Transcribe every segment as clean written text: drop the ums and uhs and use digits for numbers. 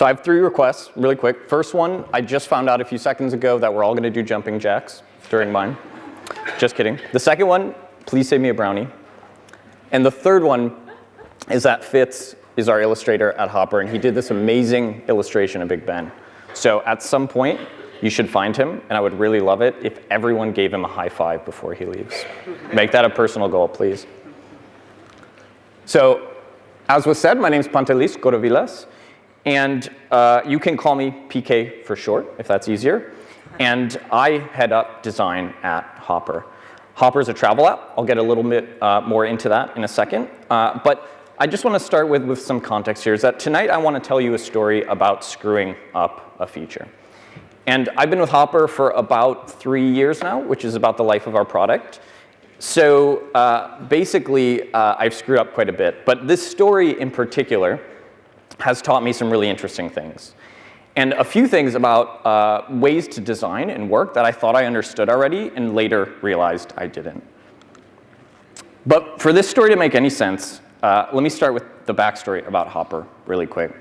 So I have 3 requests, really quick. First one, I just found out a few seconds ago that we're all going to do jumping jacks during mine. Just kidding. The second one, please save me a brownie. And the third one is that Fitz is our illustrator at Hopper, and he did this amazing illustration of Big Ben. So at some point, you should find him, and I would really love it if everyone gave him a high five before he leaves. Make that a personal goal, please. So, as was said, my name is Pantelis, Korovilas, and you can call me PK for short, if that's easier. And I head up design at Hopper. Hopper is a travel app. I'll get a little bit more into that in a second. But I just want to start with some context here, is that tonight I want to tell you a story about screwing up a feature. And I've been with Hopper for about 3 years now, which is about the life of our product. So basically, I've screwed up quite a bit. But this story in particular has taught me some really interesting things. And a few things about ways to design and work that I thought I understood already and later realized I didn't. But for this story to make any sense, let me start with the backstory about Hopper really quick.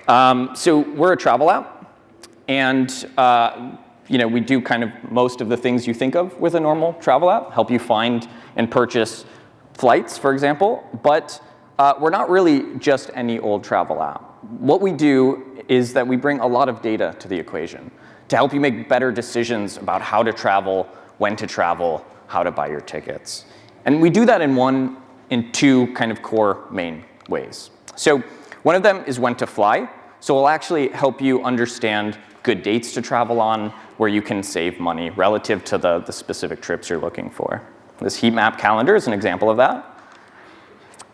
So we're a travel app, and we do kind of most of the things you think of with a normal travel app, help you find and purchase flights, for example. But we're not really just any old travel app. What we do is that we bring a lot of data to the equation to help you make better decisions about how to travel, when to travel, how to buy your tickets. And we do that in 2 kind of core main ways. So one of them is when to fly. So we'll actually help you understand good dates to travel on, where you can save money relative to the specific trips you're looking for. This heat map calendar is an example of that.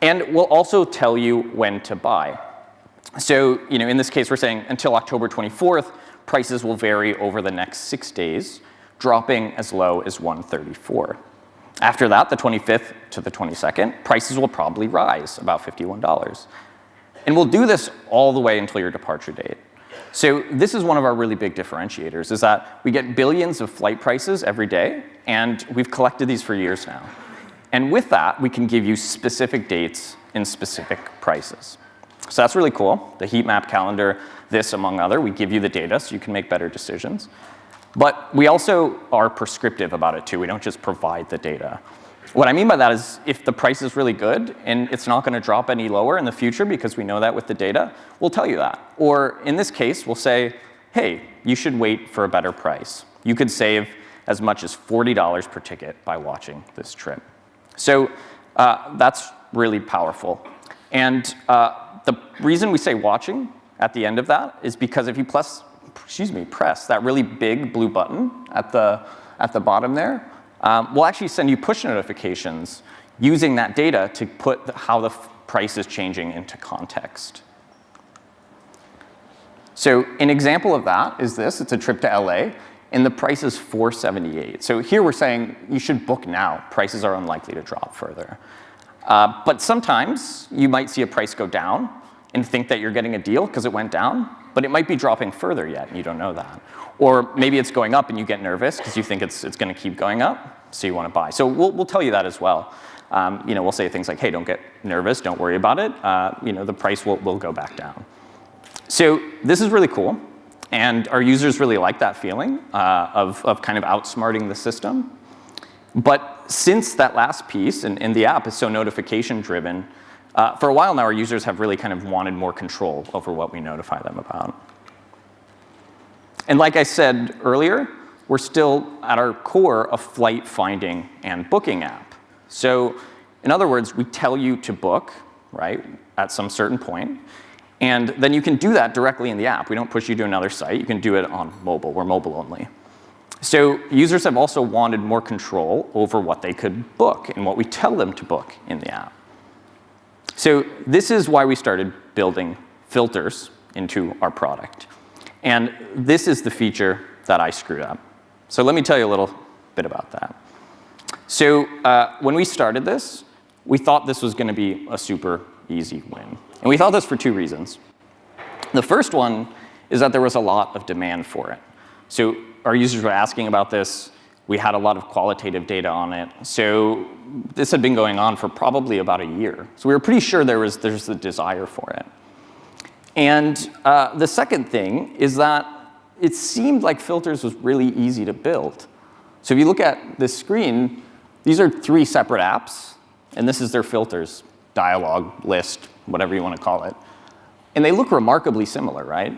And we'll also tell you when to buy. So in this case, we're saying until October 24th, prices will vary over the next 6 days, dropping as low as $134. After that, the 25th to the 22nd, prices will probably rise about $51. And we'll do this all the way until your departure date. So this is one of our really big differentiators, is that we get billions of flight prices every day, and we've collected these for years now. And with that, we can give you specific dates and specific prices. So that's really cool. The heat map calendar, this among other, we give you the data so you can make better decisions. But we also are prescriptive about it too. We don't just provide the data. What I mean by that is if the price is really good and it's not going to drop any lower in the future because we know that with the data, we'll tell you that. Or in this case, we'll say, hey, you should wait for a better price. You could save as much as $40 per ticket by watching this trip. So that's really powerful. And the reason we say watching at the end of that is because if you press that really big blue button at the bottom there, we'll actually send you push notifications using that data to put how the price is changing into context. So an example of that is this. It's a trip to LA, and the price is $478. So here we're saying you should book now. Prices are unlikely to drop further. But sometimes you might see a price go down and think that you're getting a deal because it went down, but it might be dropping further yet, and you don't know that. Or maybe it's going up and you get nervous because you think it's going to keep going up, so you want to buy. So we'll tell you that as well. We'll say things like, hey, don't get nervous, don't worry about it. The price will go back down. So this is really cool, and our users really like that feeling of kind of outsmarting the system. But since that last piece, and the app is so notification driven, for a while now, our users have really kind of wanted more control over what we notify them about. And like I said earlier, we're still at our core a flight finding and booking app. So in other words, we tell you to book, right, at some certain point, and then you can do that directly in the app. We don't push you to another site. You can do it on mobile. We're mobile only. So users have also wanted more control over what they could book and what we tell them to book in the app. So this is why we started building filters into our product. And this is the feature that I screwed up. So let me tell you a little bit about that. So when we started this, we thought this was going to be a super easy win. And we thought this for 2 reasons. The first one is that there was a lot of demand for it. So our users were asking about this. We had a lot of qualitative data on it. So this had been going on for probably about a year. So we were pretty sure there's a desire for it. And the second thing is that it seemed like filters was really easy to build. So if you look at this screen, these are 3 separate apps, and this is their filters, dialog, list, whatever you want to call it. And they look remarkably similar, right?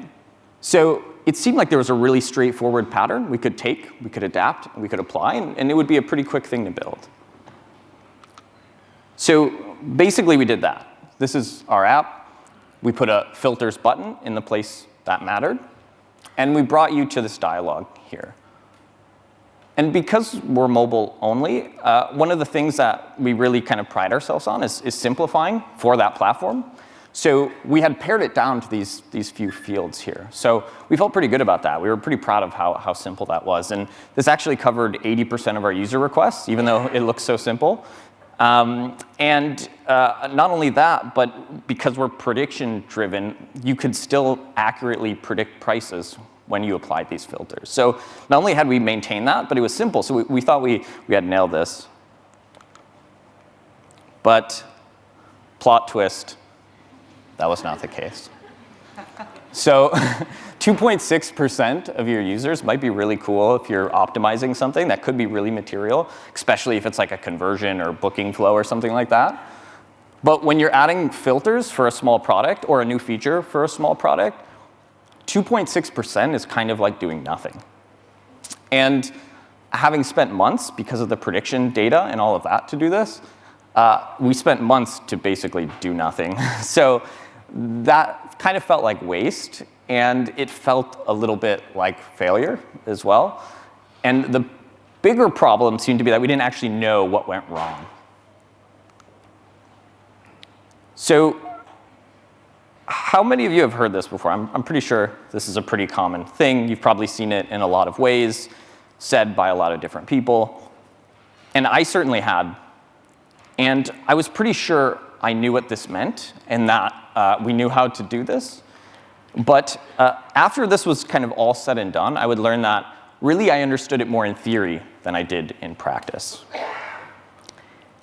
So it seemed like there was a really straightforward pattern we could take, we could adapt, we could apply, and it would be a pretty quick thing to build. So basically, we did that. This is our app. We put a filters button in the place that mattered, and we brought you to this dialog here. And because we're mobile only, one of the things that we really kind of pride ourselves on is simplifying for that platform. So we had pared it down to these few fields here. So we felt pretty good about that. We were pretty proud of how simple that was. And this actually covered 80% of our user requests, even though it looks so simple. And not only that, but because we're prediction driven, you could still accurately predict prices when you applied these filters. So not only had we maintained that, but it was simple. So we thought we had nailed this. But plot twist, that was not the case. So 2.6% of your users might be really cool if you're optimizing something. That could be really material, especially if it's like a conversion or booking flow or something like that. But when you're adding filters for a small product or a new feature for a small product, 2.6% is kind of like doing nothing. And having spent months, because of the prediction data and all of that to do this, we spent months to basically do nothing. So that kind of felt like waste, and it felt a little bit like failure as well. And the bigger problem seemed to be that we didn't actually know what went wrong. So how many of you have heard this before? I'm pretty sure this is a pretty common thing. You've probably seen it in a lot of ways, said by a lot of different people. And I certainly had. And I was pretty sure I knew what this meant and that we knew how to do this. But after this was kind of all said and done, I would learn that really I understood it more in theory than I did in practice.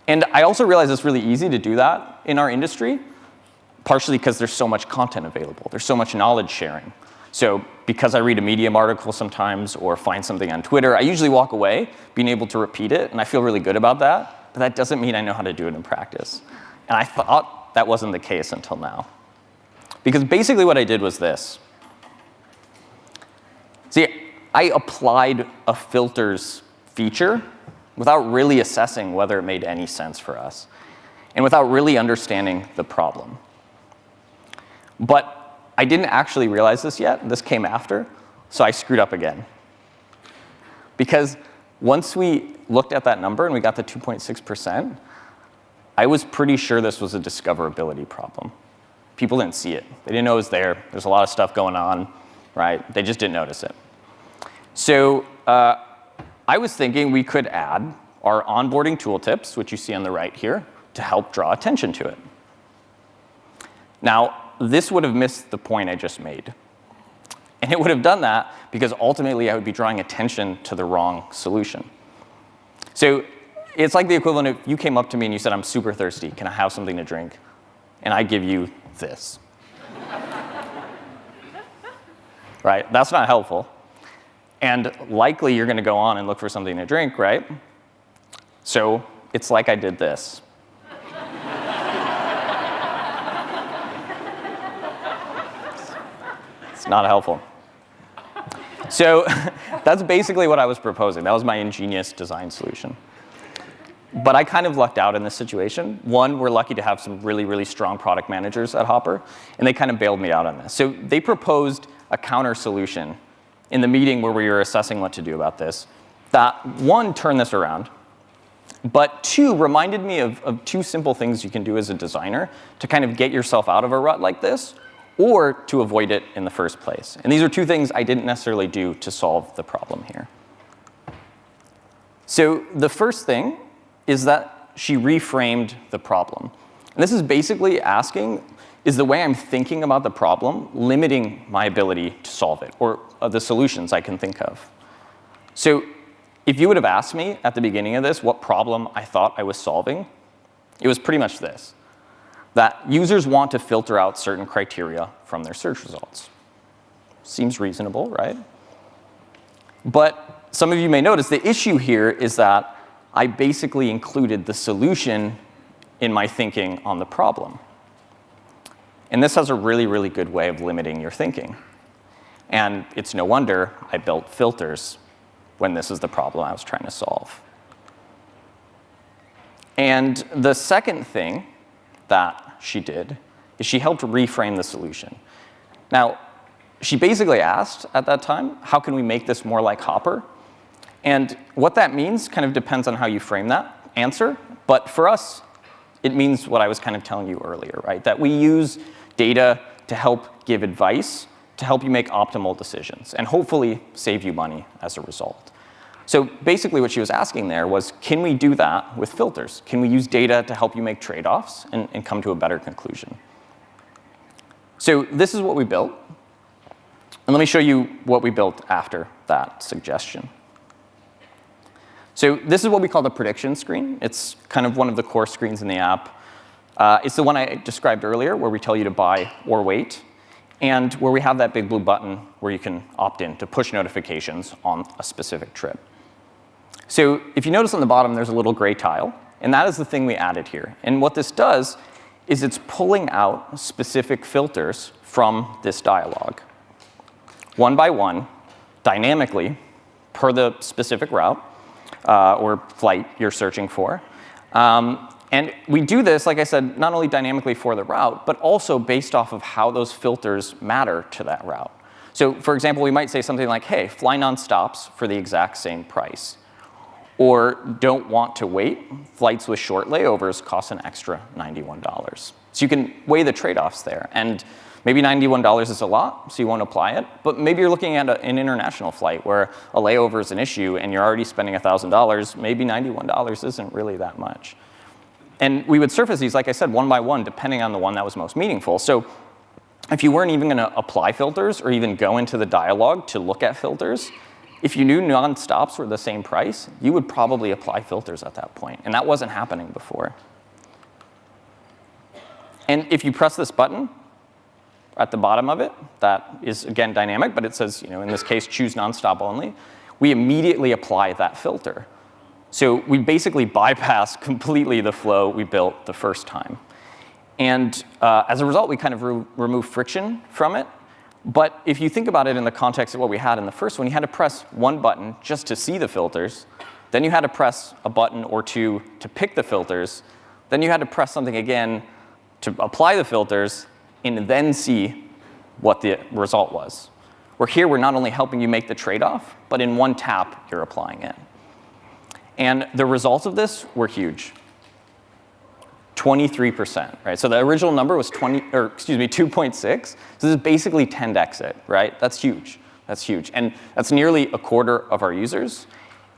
And I also realized it's really easy to do that in our industry, partially because there's so much content available. There's so much knowledge sharing. So because I read a Medium article sometimes or find something on Twitter, I usually walk away being able to repeat it, and I feel really good about that. But that doesn't mean I know how to do it in practice. And I thought that wasn't the case until now. Because basically what I did was this. See, I applied a filters feature without really assessing whether it made any sense for us and without really understanding the problem. But I didn't actually realize this yet. This came after, so I screwed up again. Because once we looked at that number and we got the 2.6%, I was pretty sure this was a discoverability problem. People didn't see it. They didn't know it was there. There's a lot of stuff going on, right? They just didn't notice it. So I was thinking we could add our onboarding tooltips, which you see on the right here, to help draw attention to it. Now, this would have missed the point I just made. And it would have done that because ultimately I would be drawing attention to the wrong solution. So it's like the equivalent of you came up to me and you said, I'm super thirsty. Can I have something to drink? And I give you this. Right? That's not helpful. And likely you're going to go on and look for something to drink, right? So it's like I did this. It's not helpful. So that's basically what I was proposing. That was my ingenious design solution. But I kind of lucked out in this situation. One, we're lucky to have some really, really strong product managers at Hopper, and they kind of bailed me out on this. So they proposed a counter solution in the meeting where we were assessing what to do about this that, one, turned this around, but two, reminded me of two simple things you can do as a designer to kind of get yourself out of a rut like this or to avoid it in the first place. And these are two things I didn't necessarily do to solve the problem here. So the first thing is that she reframed the problem. And this is basically asking, is the way I'm thinking about the problem limiting my ability to solve it, or the solutions I can think of? So if you would have asked me at the beginning of this what problem I thought I was solving, it was pretty much this. that users want to filter out certain criteria from their search results. Seems reasonable, right? But some of you may notice the issue here is that I basically included the solution in my thinking on the problem. And this has a really, really good way of limiting your thinking. And it's no wonder I built filters when this is the problem I was trying to solve. And the second thing that she did is she helped reframe the solution. Now, she basically asked at that time, how can we make this more like Hopper? And what that means kind of depends on how you frame that answer. But for us, it means what I was kind of telling you earlier, right? That we use data to help give advice, to help you make optimal decisions, and hopefully save you money as a result. So basically what she was asking there was, can we do that with filters? Can we use data to help you make trade-offs and come to a better conclusion? So this is what we built. And let me show you what we built after that suggestion. So this is what we call the prediction screen. It's kind of one of the core screens in the app. It's the one I described earlier, where we tell you to buy or wait, and where we have that big blue button where you can opt in to push notifications on a specific trip. So if you notice on the bottom, there's a little gray tile, and that is the thing we added here. And what this does is it's pulling out specific filters from this dialog, one by one, dynamically, per the specific route or flight you're searching for. And we do this, like I said, not only dynamically for the route, but also based off of how those filters matter to that route. So for example, we might say something like, hey, fly non-stops for the exact same price. Or don't want to wait, flights with short layovers cost an extra $91. So you can weigh the trade-offs there. And maybe $91 is a lot, so you won't apply it. But maybe you're looking at an international flight where a layover is an issue and you're already spending $1,000. Maybe $91 isn't really that much. And we would surface these, like I said, one by one, depending on the one that was most meaningful. So if you weren't even going to apply filters or even go into the dialog to look at filters, if you knew non-stops were the same price, you would probably apply filters at that point. And that wasn't happening before. And if you press this button at the bottom of it, that is, again, dynamic, but it says, in this case, choose nonstop only, we immediately apply that filter. So we basically bypass completely the flow we built the first time. And as a result, we kind of remove friction from it. But if you think about it in the context of what we had in the first one, you had to press one button just to see the filters. Then you had to press a button or two to pick the filters. Then you had to press something again to apply the filters and then see what the result was. Where here, we're not only helping you make the trade-off, but in one tap, you're applying it. And the results of this were huge. 23%, right? So the original number was 2.6. So this is basically 10x it, right? That's huge. That's huge. And that's nearly a quarter of our users.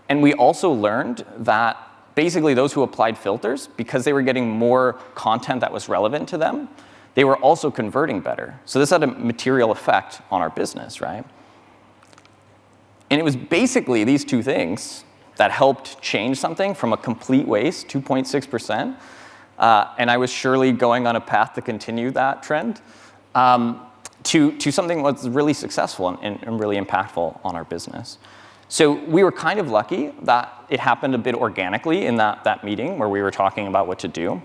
And we also learned that basically those who applied filters, because they were getting more content that was relevant to them, they were also converting better. So this had a material effect on our business, right? And it was basically these two things that helped change something from a complete waste, 2.6%, and I was surely going on a path to continue that trend, to something that's really successful and really impactful on our business. So we were kind of lucky that it happened a bit organically in that meeting where we were talking about what to do.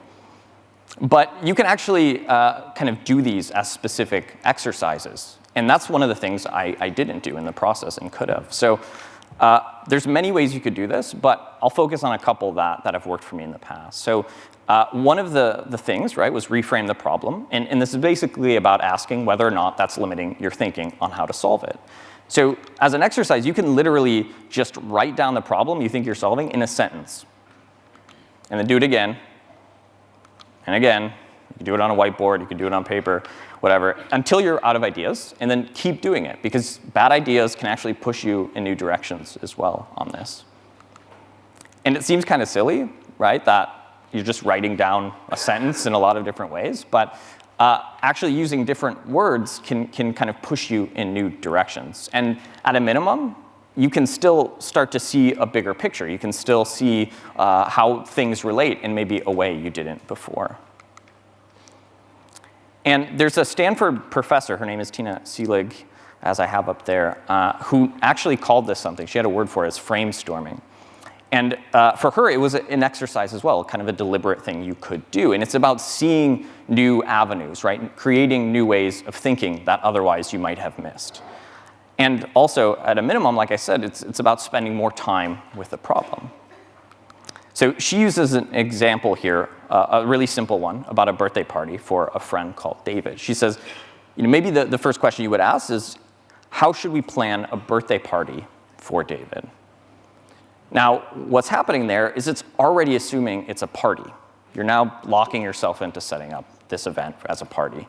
But you can actually kind of do these as specific exercises. And that's one of the things I didn't do in the process and could have. So there's many ways you could do this, but I'll focus on a couple that have worked for me in the past. So one of the things, right, was reframe the problem. And this is basically about asking whether or not that's limiting your thinking on how to solve it. So as an exercise, you can literally just write down the problem you think you're solving in a sentence. And then do it again. And again. You can do it on a whiteboard. You can do it on paper, whatever, until you're out of ideas. And then keep doing it, because bad ideas can actually push you in new directions as well on this. And it seems kind of silly, right, that you're just writing down a sentence in a lot of different ways. But actually using different words can kind of push you in new directions. And at a minimum, you can still start to see a bigger picture. You can still see how things relate in maybe a way you didn't before. And there's a Stanford professor, her name is Tina Seelig, as I have up there, who actually called this something. She had a word for it, it's frame storming. And for her, it was an exercise as well, kind of a deliberate thing you could do. And it's about seeing new avenues, right? Creating new ways of thinking that otherwise you might have missed. And also, at a minimum, like I said, it's about spending more time with the problem. So she uses an example here, a really simple one, about a birthday party for a friend called David. She says, maybe the first question you would ask is, how should we plan a birthday party for David? Now, what's happening there is it's already assuming it's a party. You're now locking yourself into setting up this event as a party.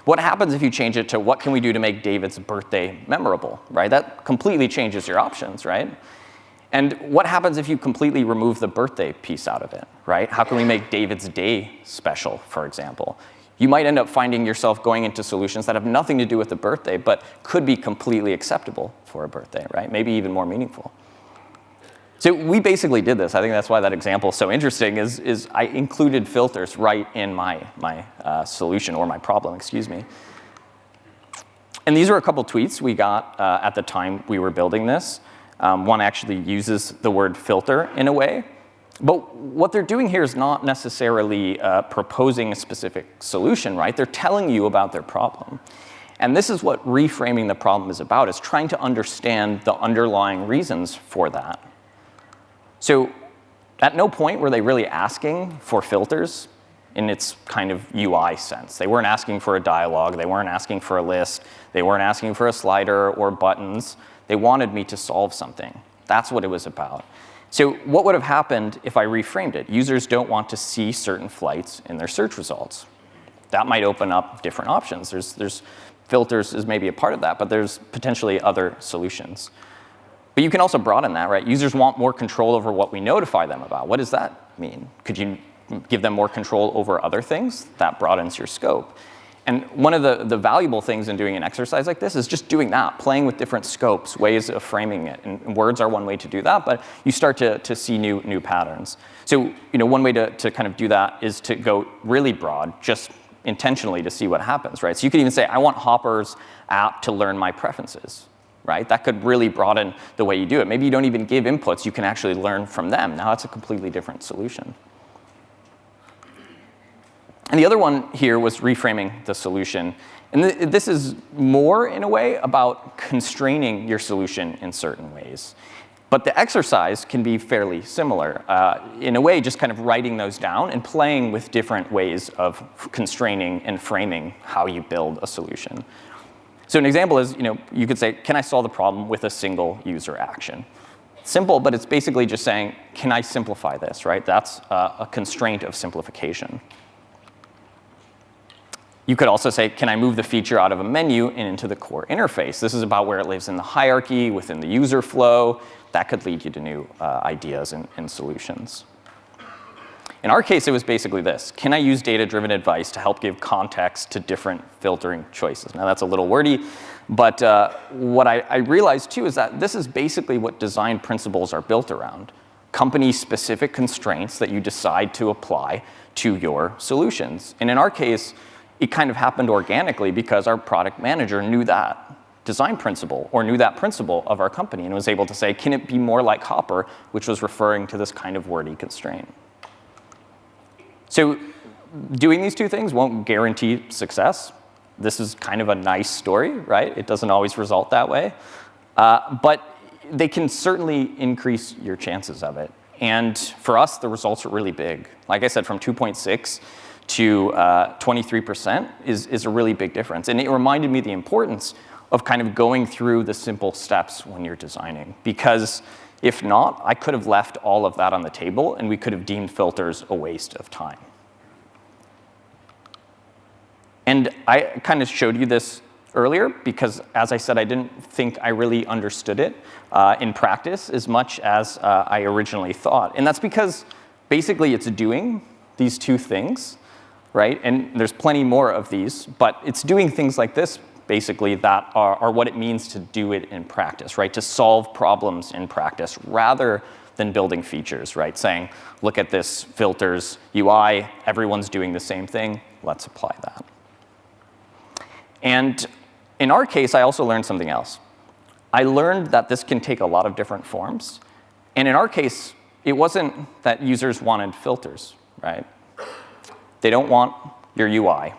What happens if you change it to what can we do to make David's birthday memorable, right? That completely changes your options, right? And what happens if you completely remove the birthday piece out of it, right? How can we make David's day special, for example? You might end up finding yourself going into solutions that have nothing to do with the birthday, but could be completely acceptable for a birthday, right? Maybe even more meaningful. So we basically did this. I think that's why that example is so interesting, is I included filters right in my solution, or my problem, excuse me. And these are a couple tweets we got at the time we were building this. One actually uses the word filter in a way. But what they're doing here is not necessarily proposing a specific solution, right? They're telling you about their problem. And this is what reframing the problem is about, is trying to understand the underlying reasons for that. So at no point were they really asking for filters in its kind of UI sense. They weren't asking for a dialogue. They weren't asking for a list. They weren't asking for a slider or buttons. They wanted me to solve something. That's what it was about. So what would have happened if I reframed it? Users don't want to see certain flights in their search results. That might open up different options. There's filters is maybe a part of that, but there's potentially other solutions. But you can also broaden that, right? Users want more control over what we notify them about. What does that mean? Could you give them more control over other things? That broadens your scope. And one of the valuable things in doing an exercise like this is just doing that, playing with different scopes, ways of framing it. And words are one way to do that, but you start to see new patterns. So one way to kind of do that is to go really broad, just intentionally to see what happens, right? So you could even say, I want Hopper's app to learn my preferences. Right? That could really broaden the way you do it. Maybe you don't even give inputs. You can actually learn from them. Now it's a completely different solution. And the other one here was reframing the solution. And this is more, in a way, about constraining your solution in certain ways. But the exercise can be fairly similar. In a way, just kind of writing those down and playing with different ways of constraining and framing how you build a solution. So an example is, you could say, can I solve the problem with a single user action? Simple, but it's basically just saying, can I simplify this, right? That's a constraint of simplification. You could also say, can I move the feature out of a menu and into the core interface? This is about where it lives in the hierarchy, within the user flow. That could lead you to new ideas and solutions. In our case, it was basically this. Can I use data-driven advice to help give context to different filtering choices? Now, that's a little wordy, but what I realized, too, is that this is basically what design principles are built around. Company-specific constraints that you decide to apply to your solutions. And in our case, it kind of happened organically because our product manager knew that design principle, or knew that principle of our company, and was able to say, can it be more like Hopper, which was referring to this kind of wordy constraint. So doing these two things won't guarantee success. This is kind of a nice story, right? It doesn't always result that way. But they can certainly increase your chances of it. And for us, the results are really big. Like I said, from 2.6 to 23% is a really big difference. And it reminded me the importance of kind of going through the simple steps when you're designing. Because if not, I could have left all of that on the table, and we could have deemed filters a waste of time. And I kind of showed you this earlier because, as I said, I didn't think I really understood it in practice as much as I originally thought. And that's because basically it's doing these two things, right? And there's plenty more of these, but it's doing things like this basically that are what it means to do it in practice, right? To solve problems in practice rather than building features, right? Saying, look at this filters UI, everyone's doing the same thing, let's apply that. And in our case, I also learned something else. I learned that this can take a lot of different forms. And in our case, it wasn't that users wanted filters, right? They don't want your UI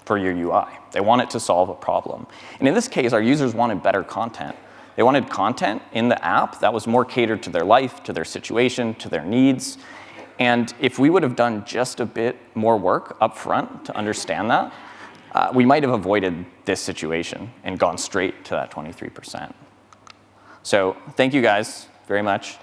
for your UI. They want it to solve a problem. And in this case, our users wanted better content. They wanted content in the app that was more catered to their life, to their situation, to their needs. And if we would have done just a bit more work up front to understand that, we might have avoided this situation and gone straight to that 23%. So thank you guys very much.